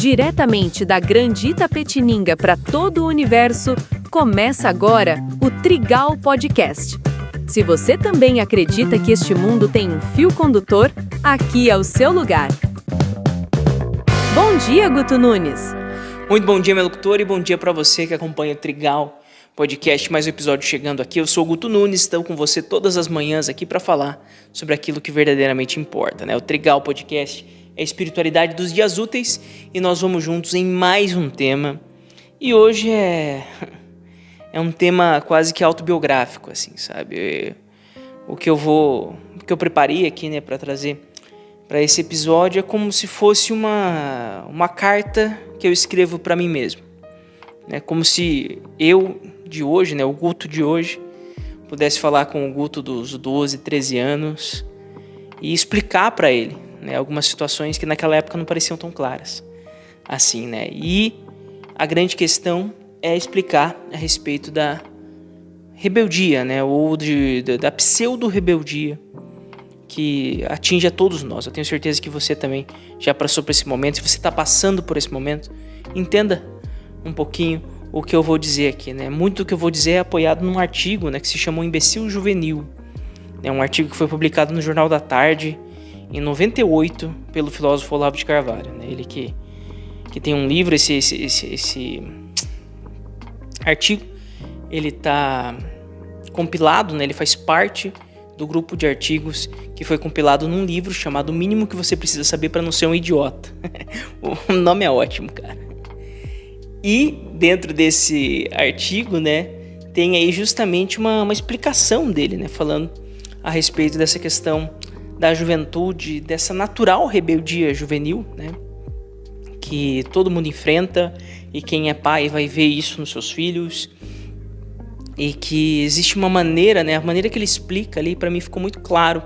Diretamente da Grande Itapetininga para todo o universo, começa agora o Trigal Podcast. Se você também acredita que este mundo tem um fio condutor, aqui é o seu lugar. Bom dia, Guto Nunes! Muito bom dia, meu locutor, e bom dia para você que acompanha o Trigal Podcast, mais um episódio chegando aqui. Eu sou o Guto Nunes, estou com você todas as manhãs aqui para falar sobre aquilo que verdadeiramente importa, né? O Trigal Podcast é a espiritualidade dos dias úteis e nós vamos juntos em mais um tema. E hoje é um tema quase que autobiográfico, assim, sabe? O que eu preparei aqui, né, para trazer para esse episódio é como se fosse uma carta que eu escrevo para mim mesmo. É como se eu de hoje, né, o Guto de hoje, pudesse falar com o Guto dos 12, 13 anos e explicar para ele, né, algumas situações que naquela época não pareciam tão claras assim, né? E a grande questão é explicar a respeito da rebeldia, né, ou da pseudo-rebeldia que atinge a todos nós. Eu tenho certeza que você também já passou por esse momento. Se você está passando por esse momento, entenda um pouquinho o que eu vou dizer aqui, né? Muito do que eu vou dizer é apoiado num artigo, né, que se chama O Imbecil Juvenil. É um artigo que foi publicado no Jornal da Tarde em 98 pelo filósofo Olavo de Carvalho, né? Ele que tem um livro, esse artigo, ele está compilado, né? Ele faz parte do grupo de artigos que foi compilado num livro chamado O Mínimo que Você Precisa Saber para Não Ser um Idiota. O nome é ótimo, cara. E dentro desse artigo, né, tem aí justamente uma explicação dele, né, falando a respeito dessa questão da juventude, dessa natural rebeldia juvenil, né, que todo mundo enfrenta, e quem é pai vai ver isso nos seus filhos, e que existe uma maneira, né, a maneira que ele explica ali, para mim ficou muito claro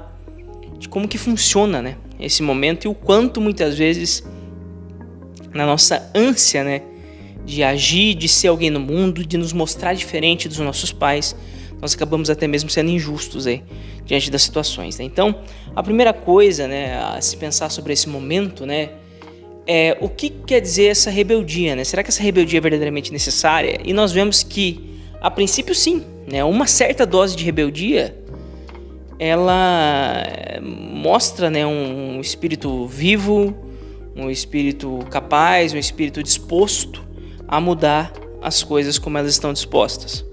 de como que funciona, né, esse momento, e o quanto muitas vezes na nossa ânsia, né, de agir, de ser alguém no mundo, de nos mostrar diferente dos nossos pais, nós acabamos até mesmo sendo injustos aí, diante das situações, né? Então, a primeira coisa, né, a se pensar sobre esse momento, né, é o que quer dizer essa rebeldia, né? Será que essa rebeldia é verdadeiramente necessária? E nós vemos que, a princípio, sim, né? Uma certa dose de rebeldia, ela mostra, né, um espírito vivo, um espírito capaz, um espírito disposto a mudar as coisas como elas estão dispostas,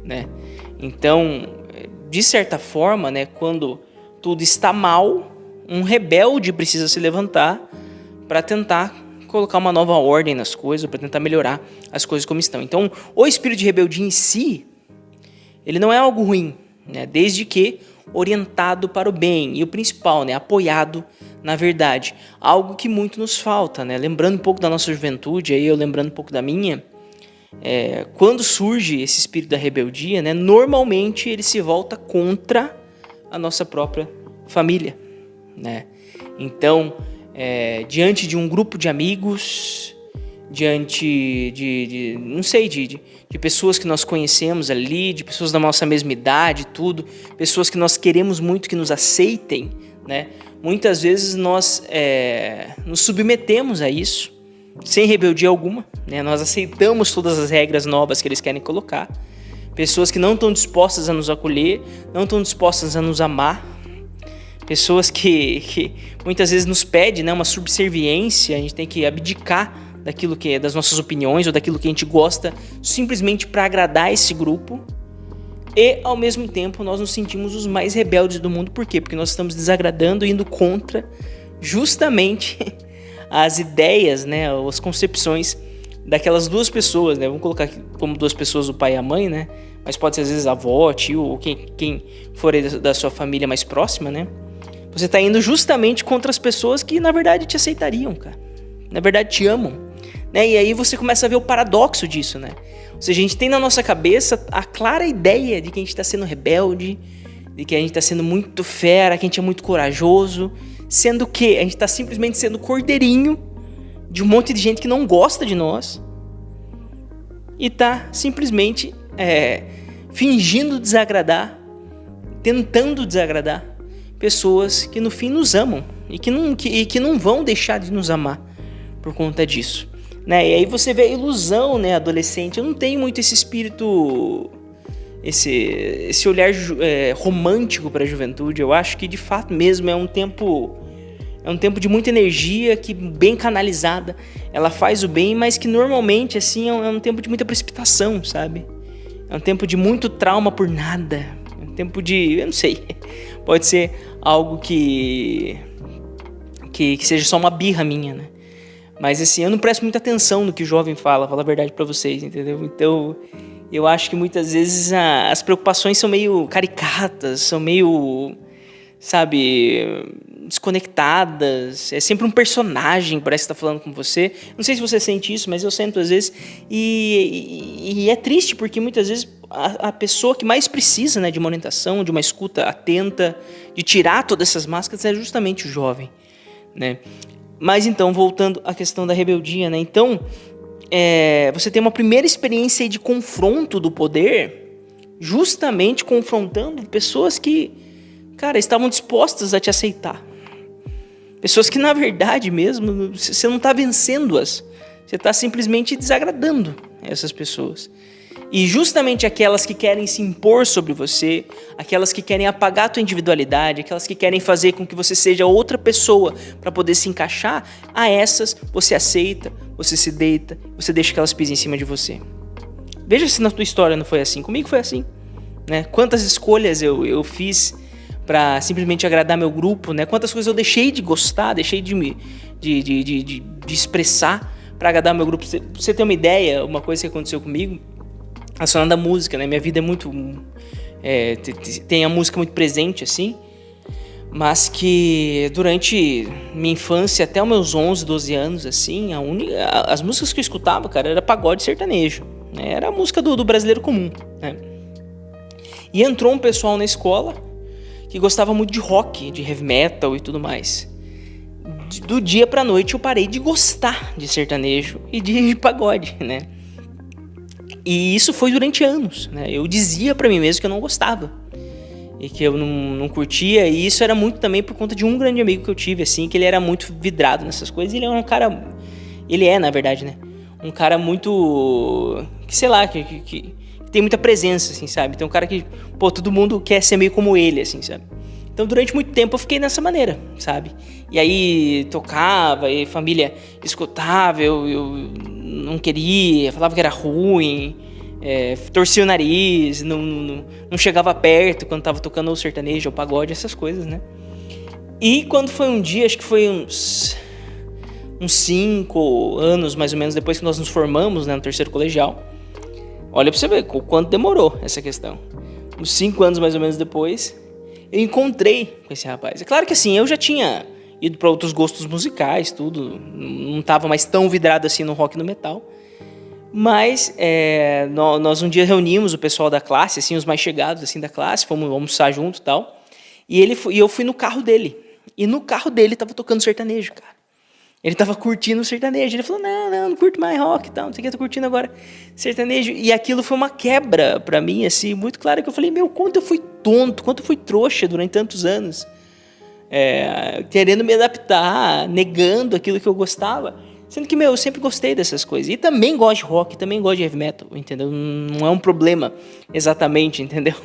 né? Então, de certa forma, né, quando tudo está mal, um rebelde precisa se levantar para tentar colocar uma nova ordem nas coisas, para tentar melhorar as coisas como estão. Então, o espírito de rebeldia em si, ele não é algo ruim, né, desde que orientado para o bem e o principal, né, apoiado na verdade. Algo que muito nos falta, né? Lembrando um pouco da nossa juventude, aí eu lembrando um pouco da minha, quando surge esse espírito da rebeldia, né, normalmente ele se volta contra a nossa própria família, né? Então, diante de um grupo de amigos, diante de pessoas que nós conhecemos ali, de pessoas da nossa mesma idade, tudo, pessoas que nós queremos muito que nos aceitem, né? Muitas vezes nós nos submetemos a isso, sem rebeldia alguma, né? Nós aceitamos todas as regras novas que eles querem colocar. Pessoas que não estão dispostas a nos acolher, não estão dispostas a nos amar. Pessoas que muitas vezes nos pedem, né, uma subserviência, a gente tem que abdicar daquilo que é das nossas opiniões ou daquilo que a gente gosta, simplesmente para agradar esse grupo. E, ao mesmo tempo, nós nos sentimos os mais rebeldes do mundo. Por quê? Porque nós estamos desagradando e indo contra justamente as ideias, né, as concepções daquelas duas pessoas, né? Vamos colocar aqui como duas pessoas, o pai e a mãe, né? Mas pode ser às vezes a avó, tio, ou quem for da sua família mais próxima, né? Você está indo justamente contra as pessoas que, na verdade, te aceitariam, cara. Na verdade, te amam, né? E aí você começa a ver o paradoxo disso, né? Ou seja, a gente tem na nossa cabeça a clara ideia de que a gente está sendo rebelde, de que a gente está sendo muito fera, que a gente é muito corajoso, sendo que a gente está simplesmente sendo cordeirinho de um monte de gente que não gosta de nós e está simplesmente fingindo desagradar, tentando desagradar pessoas que no fim nos amam e que não vão deixar de nos amar por conta disso. né? E aí você vê a ilusão, né, adolescente. Eu não tenho muito esse espírito, esse olhar romântico para a juventude. Eu acho que de fato mesmo é um tempo de muita energia, que bem canalizada, ela faz o bem, mas que normalmente assim é um tempo de muita precipitação, sabe? É um tempo de muito trauma por nada. É um tempo de, eu não sei, pode ser algo que seja só uma birra minha, né? Mas assim, eu não presto muita atenção no que o jovem fala a verdade pra vocês, entendeu? Então, eu acho que muitas vezes as preocupações são meio caricatas, são meio, sabe, desconectadas. É sempre um personagem, parece que tá falando com você. Não sei se você sente isso, mas eu sinto às vezes. E é triste, porque muitas vezes a pessoa que mais precisa, né, de uma orientação, de uma escuta atenta, de tirar todas essas máscaras, é justamente o jovem, né? Mas então, voltando à questão da rebeldia, né? Então, você tem uma primeira experiência aí de confronto do poder, justamente confrontando pessoas que, cara, estavam dispostas a te aceitar. Pessoas que, na verdade mesmo, você não está vencendo-as. Você está simplesmente desagradando essas pessoas. E justamente aquelas que querem se impor sobre você, aquelas que querem apagar a tua individualidade, aquelas que querem fazer com que você seja outra pessoa para poder se encaixar, a essas você aceita, você se deita, você deixa que elas pisem em cima de você. Veja se na tua história não foi assim. Comigo foi assim, né? Quantas escolhas eu fiz para simplesmente agradar meu grupo, né? Quantas coisas eu deixei de gostar, deixei de expressar para agradar meu grupo. Pra você ter uma ideia, uma coisa que aconteceu comigo, relacionada à música, né? Minha vida é muito... tem a música muito presente, assim, mas que durante minha infância, até os meus 11, 12 anos, assim, as músicas que eu escutava, cara, era pagode sertanejo, né? Era a música do brasileiro comum, né? E entrou um pessoal na escola que gostava muito de rock, de heavy metal e tudo mais. Do dia pra noite eu parei de gostar de sertanejo e de pagode, né? E isso foi durante anos, né? Eu dizia pra mim mesmo que eu não gostava e que eu não curtia, e isso era muito também por conta de um grande amigo que eu tive, assim, que ele era muito vidrado nessas coisas. Ele é um cara... Ele é, na verdade, né? Um cara muito... que sei lá, que tem muita presença, assim, sabe? Tem um cara que, pô, todo mundo quer ser meio como ele, assim, sabe? Então, durante muito tempo eu fiquei nessa maneira, sabe? E aí tocava, e a família escutava, eu não queria, falava que era ruim, torcia o nariz, não chegava perto quando tava tocando o sertanejo, o pagode, essas coisas, né? E quando foi um dia, acho que foi uns 5 anos, mais ou menos, depois que nós nos formamos, né, no terceiro colegial. Olha pra você ver o quanto demorou essa questão. Uns 5 anos, mais ou menos, depois, eu encontrei com esse rapaz. É claro que assim, eu já tinha ido para outros gostos musicais, tudo. Não tava mais tão vidrado assim no rock e no metal. Mas nós um dia reunimos o pessoal da classe, assim, os mais chegados assim da classe, fomos almoçar junto e tal. E eu fui no carro dele. E no carro dele tava tocando sertanejo, cara. Ele tava curtindo o sertanejo. Ele falou, não curto mais rock e tal, não sei o que, tô curtindo agora sertanejo. E aquilo foi uma quebra pra mim, assim, muito clara, que eu falei, quanto eu fui tonto, quanto eu fui trouxa durante tantos anos, querendo me adaptar, negando aquilo que eu gostava. Sendo que, eu sempre gostei dessas coisas. E também gosto de rock, também gosto de heavy metal, entendeu? Não é um problema, exatamente, entendeu?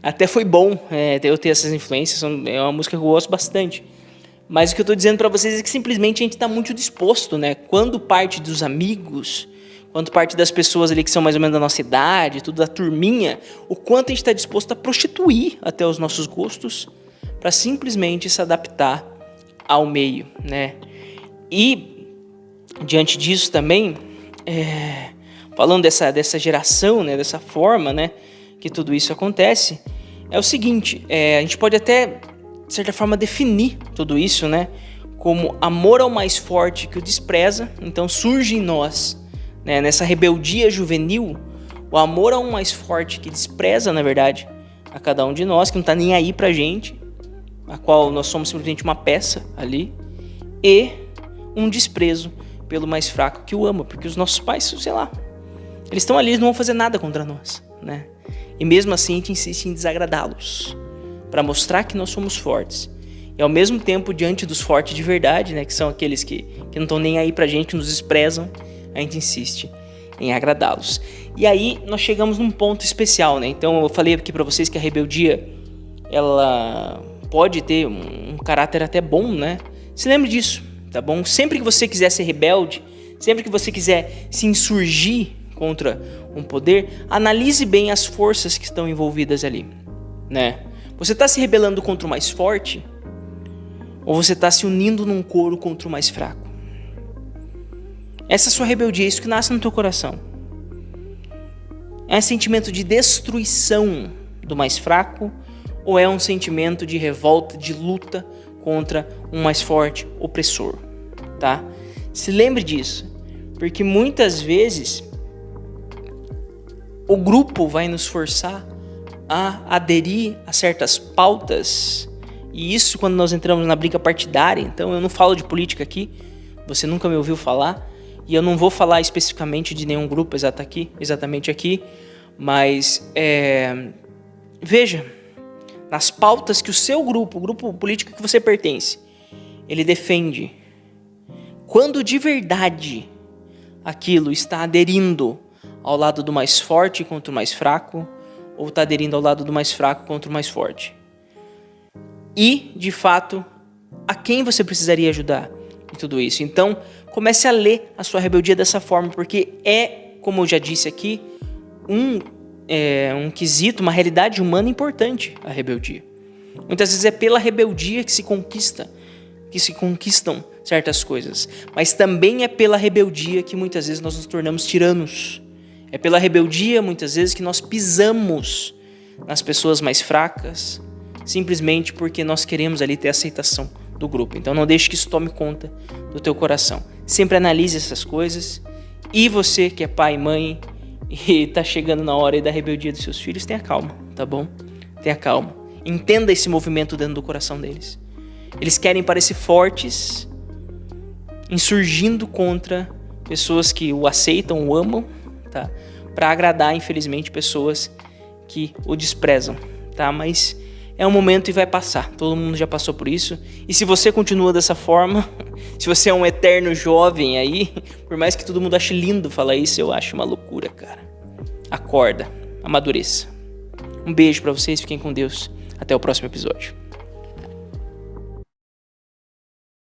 Até foi bom eu ter essas influências, é uma música que eu gosto bastante. Mas o que eu tô dizendo pra vocês é que simplesmente a gente tá muito disposto, né? Quando parte dos amigos, quando parte das pessoas ali que são mais ou menos da nossa idade, tudo da turminha, o quanto a gente tá disposto a prostituir até os nossos gostos pra simplesmente se adaptar ao meio, né? E diante disso também, falando dessa geração, né? Dessa forma, né? Que tudo isso acontece, é o seguinte, a gente pode até, de certa forma, definir tudo isso, né, como amor ao mais forte que o despreza. Então surge em nós, né, nessa rebeldia juvenil, o amor ao mais forte que despreza, na verdade, a cada um de nós, que não tá nem aí pra gente, a qual nós somos simplesmente uma peça ali, e um desprezo pelo mais fraco que o ama, porque os nossos pais, sei lá, eles estão ali, eles não vão fazer nada contra nós, né, e mesmo assim a gente insiste em desagradá-los, para mostrar que nós somos fortes. E ao mesmo tempo, diante dos fortes de verdade, né, que são aqueles que não estão nem aí pra gente, que nos desprezam, a gente insiste em agradá-los. E aí nós chegamos num ponto especial, né? Então eu falei aqui para vocês que a rebeldia, ela pode ter um caráter até bom, né? Se lembre disso, tá bom? Sempre que você quiser ser rebelde, sempre que você quiser se insurgir contra um poder, analise bem as forças que estão envolvidas ali, né? Você está se rebelando contra o mais forte ou você está se unindo num coro contra o mais fraco? Essa sua rebeldia, isso que nasce no teu coração, é um sentimento de destruição do mais fraco ou é um sentimento de revolta, de luta contra um mais forte, opressor, tá? Se lembre disso, porque muitas vezes o grupo vai nos forçar a aderir a certas pautas, e isso quando nós entramos na briga partidária. Então eu não falo de política aqui, você nunca me ouviu falar, e eu não vou falar especificamente de nenhum grupo exatamente aqui, mas veja, nas pautas que o seu grupo, o grupo político que você pertence, ele defende, quando de verdade aquilo está aderindo ao lado do mais forte contra o mais fraco, ou está aderindo ao lado do mais fraco contra o mais forte. E, de fato, a quem você precisaria ajudar em tudo isso? Então, comece a ler a sua rebeldia dessa forma, porque como eu já disse aqui, um quesito, uma realidade humana importante, a rebeldia. Muitas vezes é pela rebeldia que se conquistam certas coisas, mas também é pela rebeldia que muitas vezes nós nos tornamos tiranos. É pela rebeldia, muitas vezes, que nós pisamos nas pessoas mais fracas, simplesmente porque nós queremos ali ter aceitação do grupo. Então não deixe que isso tome conta do teu coração. Sempre analise essas coisas. E você que é pai e mãe e está chegando na hora aí da rebeldia dos seus filhos, tenha calma, tá bom? Tenha calma. Entenda esse movimento dentro do coração deles. Eles querem parecer fortes, insurgindo contra pessoas que o aceitam, o amam, tá? Para agradar, infelizmente, pessoas que o desprezam, tá? Mas é um momento e vai passar. Todo mundo já passou por isso. E se você continua dessa forma, se você é um eterno jovem aí, por mais que todo mundo ache lindo falar isso, eu acho uma loucura, cara. Acorda, amadureça. Um beijo para vocês, fiquem com Deus. Até o próximo episódio.